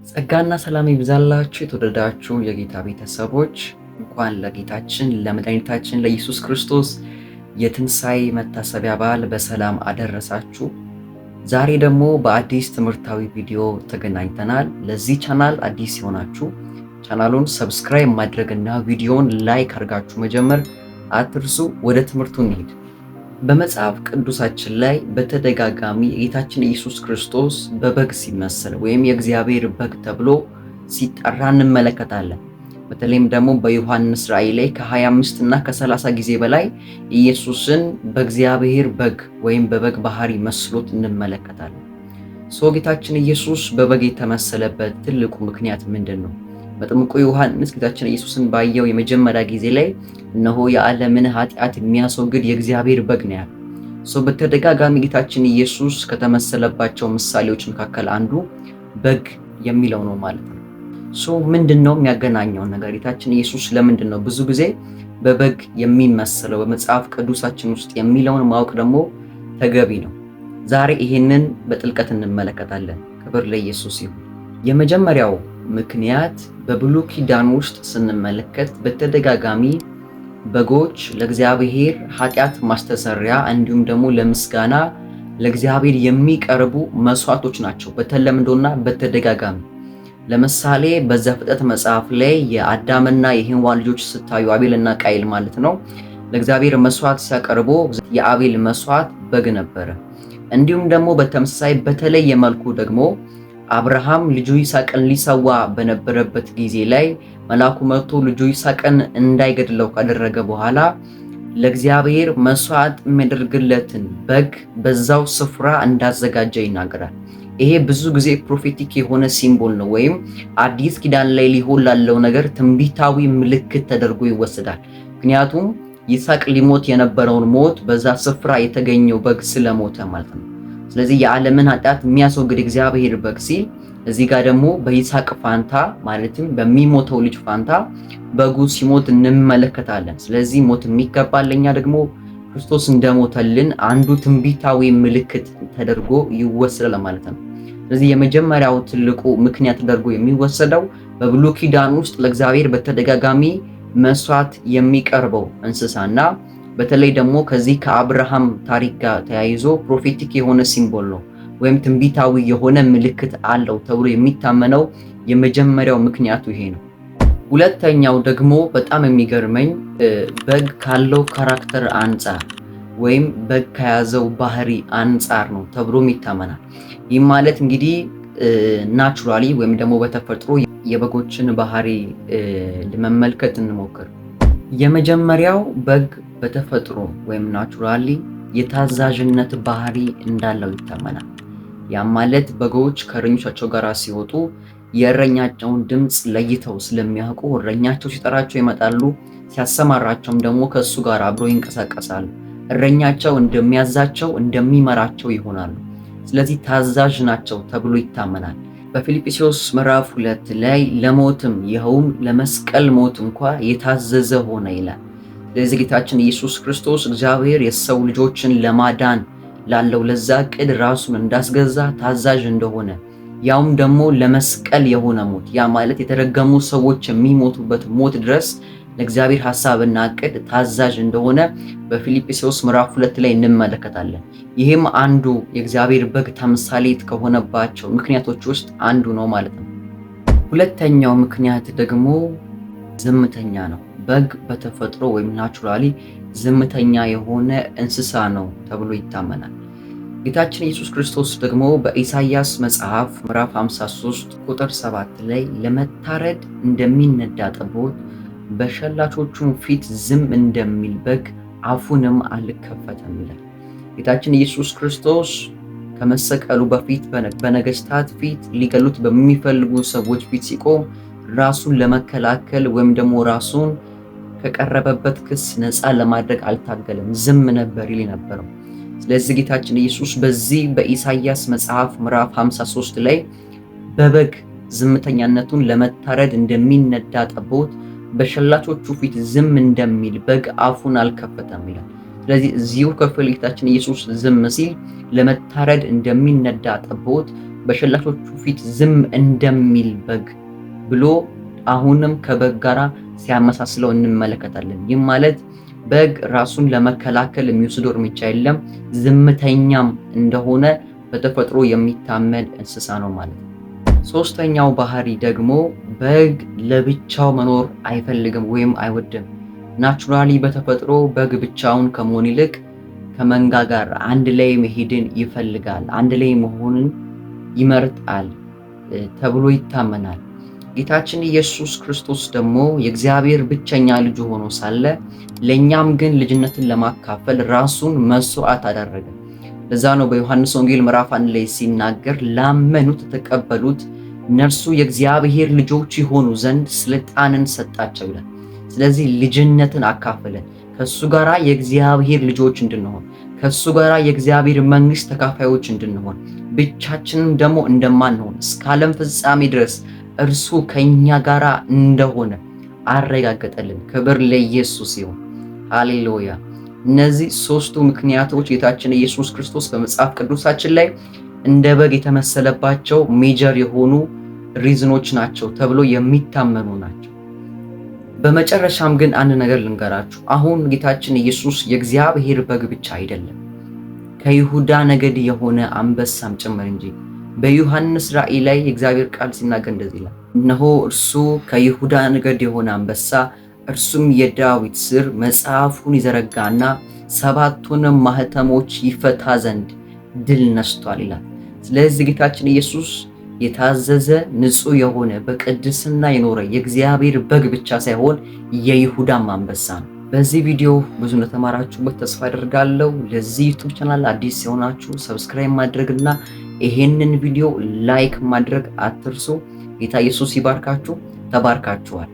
ጸጋና ሰላም ይብዛላችሁ የተወደዳችሁ የጌታ ቤተሰቦች፣ እንኳን ለጌታችን ለመድኃኒታችን ለኢየሱስ ክርስቶስ የትንሣኤ መታሰቢያ በዓል በሰላም አደረሳችሁ። ዛሬ ደግሞ በአዲስ ትምህርታዊ ቪዲዮ ተገናኝተናል። ለዚህ ቻናል አዲስ የሆናችሁ ቻናሉን ሰብስክራይብ ማድረግና ቪዲዮውን ላይክ አድርጋችሁ መጀመር አትርሱ። ወደ ትምህርቱ እንሂድ። በመጽሐፍ ቅዱሳችን ላይ በተደጋጋሚ ጌታችን ኢየሱስ ክርስቶስ በበግ ሲመሰል ወይም የእግዚአብሔር በግ ተብሎ ሲጠራ እንመለከታለን። በተለይም ደግሞ በዮሐንስ ራእይ ላይ ከ25 እና ከ30 ጊዜ በላይ ኢየሱስን በእግዚአብሔር በግ ወይም በበግ ባህሪ መስሎት እንመለከታለን። ጌታችን ኢየሱስ በበግ የተመሰለበት ትልቁ ምክንያት ምንድን ነው? መጥምቁ ዮሐንስ ጌታችን ኢየሱስን ባየው የመጀመሪያ ጊዜ ላይ እነሆ የዓለምን ኃጢአት የሚያስወግድ የእግዚአብሔር በግ ነው ያለው። በተደጋጋሚ ጌታችን ኢየሱስ ከተመሰለባቸው ምሳሌዎች መካከል አንዱ በግ የሚለው ነው ማለት ነው። ምንድነው የሚያገናኘው ነገር? ጌታችን ኢየሱስ ለምንድን ነው ብዙ ጊዜ በበግ የሚመሰለው በመጽሐፍ ቅዱሳችን ውስጥ የሚለውን ማወቅ ደግሞ ተገቢ ነው። ዛሬ ይሄንን በጥልቀት እንመለከታለን። ክብር ለኢየሱስ ይሁን። የመጀመሪያው ምክንያት በብሉይ ኪዳን ውስጥ ስንመለከት በተደጋጋሚ በጎች ለእግዚአብሔር ኃጢአት ማስተሰሪያ እንዲሁም ደግሞ ለምስጋና ለእግዚአብሔር የሚቀርቡ መስዋዕቶች ናቸው፣ በተለምዶና በተደጋጋሚ። ለምሳሌ በዘፍጥረት መጽሐፍ ላይ የአዳምና የሔዋን ልጆች ስታዩ አቤልና ቃይል ማለት ነው፣ ለእግዚአብሔር መስዋዕት ሲያቀርቡ የአቤል መስዋዕት በግ ነበረ። እንዲሁም ደግሞ በተመሳሳይ በተለየ መልኩ ደግሞ አብርሃም ልጁ ይስሐቅን ሊሰዋ በነበረበት ጊዜ ላይ መልአኩ መጥቶ ልጁ ይስሐቅን እንዳይገድለው ካደረገ በኋላ ለእግዚአብሔር መስዋዕት የሚያደርግለትን በግ በዛው ስፍራ እንዳዘጋጀ ይናገራል። ይሄ ብዙ ጊዜ ፕሮፌቲክ የሆነ ሲምቦል ነው፣ ወይም አዲስ ኪዳን ላይ ሊሆን ላለው ነገር ትንቢታዊ ምልክት ተደርጎ ይወሰዳል። ምክንያቱም ይስሐቅ ሊሞት የነበረውን ሞት በዛ ስፍራ የተገኘው በግ ስለሞተ ማለት ነው። ስለዚህ የዓለምን ኃጢአት የሚያስወግድ እግዚአብሔር በግ ሲል እዚህ ጋር ደግሞ በይስሐቅ ፋንታ ማለትም በሚሞተው ልጅ ፋንታ በጉ ሲሞት እንመለከታለን። ስለዚህ ሞት የሚገባል ለኛ ደግሞ ክርስቶስ እንደሞተልን አንዱ ትንቢታዊ ምልክት ተደርጎ ይወሰዳል ማለት ነው። ስለዚህ የመጀመሪያው ትልቁ ምክንያት ተደርጎ የሚወሰደው በብሉይ ኪዳን ውስጥ ለእግዚአብሔር በተደጋጋሚ መስዋዕት የሚቀርበው እንስሳና በተለይ ደግሞ ከዚህ ከአብርሃም ታሪክ ጋር ተያይዞ ፕሮፌቲክ የሆነ ሲምቦል ነው ወይም ትንቢታዊ የሆነ ምልክት አለው ተብሎ የሚታመነው የመጀመሪያው ምክንያቱ ይሄ ነው። ሁለተኛው ደግሞ በጣም የሚገርመኝ በግ ካለው ካራክተር አንጻር ወይም በግ ከያዘው ባህሪ አንጻር ነው ተብሎም ይታመናል። ይህ ማለት እንግዲህ ናቹራሊ ወይም ደግሞ በተፈጥሮ የበጎችን ባህሪ ለመመልከት እንሞክር። የመጀመሪያው በግ በተፈጥሮ ወይም ናቹራሊ የታዛዥነት ባህሪ እንዳለው ይታመናል። ያም ማለት በጎች ከእረኞቻቸው ጋር ሲወጡ የእረኛቸውን ድምፅ ለይተው ስለሚያውቁ እረኛቸው ሲጠራቸው ይመጣሉ፣ ሲያሰማራቸውም ደግሞ ከእሱ ጋር አብሮ ይንቀሳቀሳሉ። እረኛቸው እንደሚያዛቸው እንደሚመራቸው ይሆናሉ። ስለዚህ ታዛዥ ናቸው ተብሎ ይታመናል። በፊልጵስዩስ ምዕራፍ 2 ላይ ለሞትም ይኸውም ለመስቀል ሞት እንኳ የታዘዘ ሆነ ይላል። ስለዚህ ጌታችን ኢየሱስ ክርስቶስ እግዚአብሔር የሰው ልጆችን ለማዳን ላለው ለዛ ዕቅድ ራሱን እንዳስገዛ ታዛዥ እንደሆነ ያውም ደግሞ ለመስቀል የሆነ ሞት፣ ያ ማለት የተረገሙ ሰዎች የሚሞቱበት ሞት ድረስ ለእግዚአብሔር ሐሳብና ዕቅድ ታዛዥ እንደሆነ በፊልጵስዩስ ምዕራፍ 2 ላይ እንመለከታለን። ይህም አንዱ የእግዚአብሔር በግ ተምሳሌት ከሆነባቸው ምክንያቶች ውስጥ አንዱ ነው ማለት ነው። ሁለተኛው ምክንያት ደግሞ ዝምተኛ ነው። በግ በተፈጥሮ ወይም ናቹራሊ ዝምተኛ የሆነ እንስሳ ነው ተብሎ ይታመናል። ጌታችን ኢየሱስ ክርስቶስ ደግሞ በኢሳይያስ መጽሐፍ ምዕራፍ 53 ቁጥር 7 ላይ ለመታረድ እንደሚነዳ ጠቦት በሸላቾቹም ፊት ዝም እንደሚል በግ አፉንም አልከፈተም ይላል። ጌታችን ኢየሱስ ክርስቶስ ከመሰቀሉ በፊት በነገስታት ፊት ሊገሉት በሚፈልጉ ሰዎች ፊት ሲቆም ራሱን ለመከላከል ወይም ደግሞ ራሱን ከቀረበበት ክስ ነፃ ለማድረግ አልታገለም፣ ዝም ነበር ይል ነበረው። ስለዚህ ጌታችን ኢየሱስ በዚህ በኢሳይያስ መጽሐፍ ምዕራፍ 53 ላይ በበግ ዝምተኛነቱን ለመታረድ እንደሚነዳ ጠቦት በሸላቾቹ ፊት ዝም እንደሚል በግ አፉን አልከፈተም ይላል። ስለዚህ እዚሁ ክፍል ጌታችን ኢየሱስ ዝም ሲል ለመታረድ እንደሚነዳ ጠቦት በሸላቾቹ ፊት ዝም እንደሚል በግ ብሎ አሁንም ከበግ ጋራ ሲያመሳስለው እንመለከታለን። ይህም ማለት በግ ራሱን ለመከላከል የሚወስደው እርምጃ የለም፣ ዝምተኛም እንደሆነ በተፈጥሮ የሚታመን እንስሳ ነው ማለት ነው። ሶስተኛው ባህሪ ደግሞ በግ ለብቻው መኖር አይፈልግም ወይም አይወድም። ናቹራሊ በተፈጥሮ በግ ብቻውን ከመሆን ይልቅ ከመንጋ ጋር አንድ ላይ መሄድን ይፈልጋል፣ አንድ ላይ መሆንን ይመርጣል ተብሎ ይታመናል። ጌታችን ኢየሱስ ክርስቶስ ደግሞ የእግዚአብሔር ብቸኛ ልጁ ሆኖ ሳለ ለኛም ግን ልጅነትን ለማካፈል ራሱን መስዋዕት አደረገ። ለዛ ነው በዮሐንስ ወንጌል ምዕራፍ 1 ላይ ሲናገር ላመኑት ተቀበሉት እነርሱ የእግዚአብሔር ልጆች ይሆኑ ዘንድ ስልጣንን ሰጣቸው ይላል። ስለዚህ ልጅነትን አካፈለን ከሱ ጋራ የእግዚአብሔር ልጆች እንድንሆን፣ ከሱ ጋራ የእግዚአብሔር መንግስት ተካፋዮች እንድንሆን፣ ብቻችንም ደግሞ እንደማንሆን እስከ ዓለም ፍጻሜ ድረስ እርሱ ከኛ ጋራ እንደሆነ አረጋገጠልን። ክብር ለኢየሱስ ይሁን። ሃሌሉያ። እነዚህ ሶስቱ ምክንያቶች ጌታችን ኢየሱስ ክርስቶስ በመጽሐፍ ቅዱሳችን ላይ እንደ በግ የተመሰለባቸው ሜጀር የሆኑ ሪዝኖች ናቸው ተብሎ የሚታመኑ ናቸው። በመጨረሻም ግን አንድ ነገር ልንገራችሁ። አሁን ጌታችን ኢየሱስ የእግዚአብሔር በግ ብቻ አይደለም፣ ከይሁዳ ነገድ የሆነ አንበሳም ጭምር እንጂ። በዮሐንስ ራእይ ላይ የእግዚአብሔር ቃል ሲናገር እንደዚህ ይላል፣ እነሆ እርሱ ከይሁዳ ነገድ የሆነ አንበሳ፣ እርሱም የዳዊት ሥር መጽሐፉን ይዘረጋና ሰባቱንም ማህተሞች ይፈታ ዘንድ ድል ነስቷል ይላል። ስለዚህ ጌታችን ኢየሱስ የታዘዘ ንጹሕ የሆነ በቅድስና የኖረ የእግዚአብሔር በግ ብቻ ሳይሆን የይሁዳም አንበሳ ነው። በዚህ ቪዲዮ ብዙ እንደተማራችሁበት ተስፋ አደርጋለሁ። ለዚህ ዩቲዩብ ቻናል አዲስ የሆናችሁ ሰብስክራይብ ማድረግና ይሄንን ቪዲዮ ላይክ ማድረግ አትርሱ። ጌታ ኢየሱስ ይባርካችሁ። ተባርካችኋል።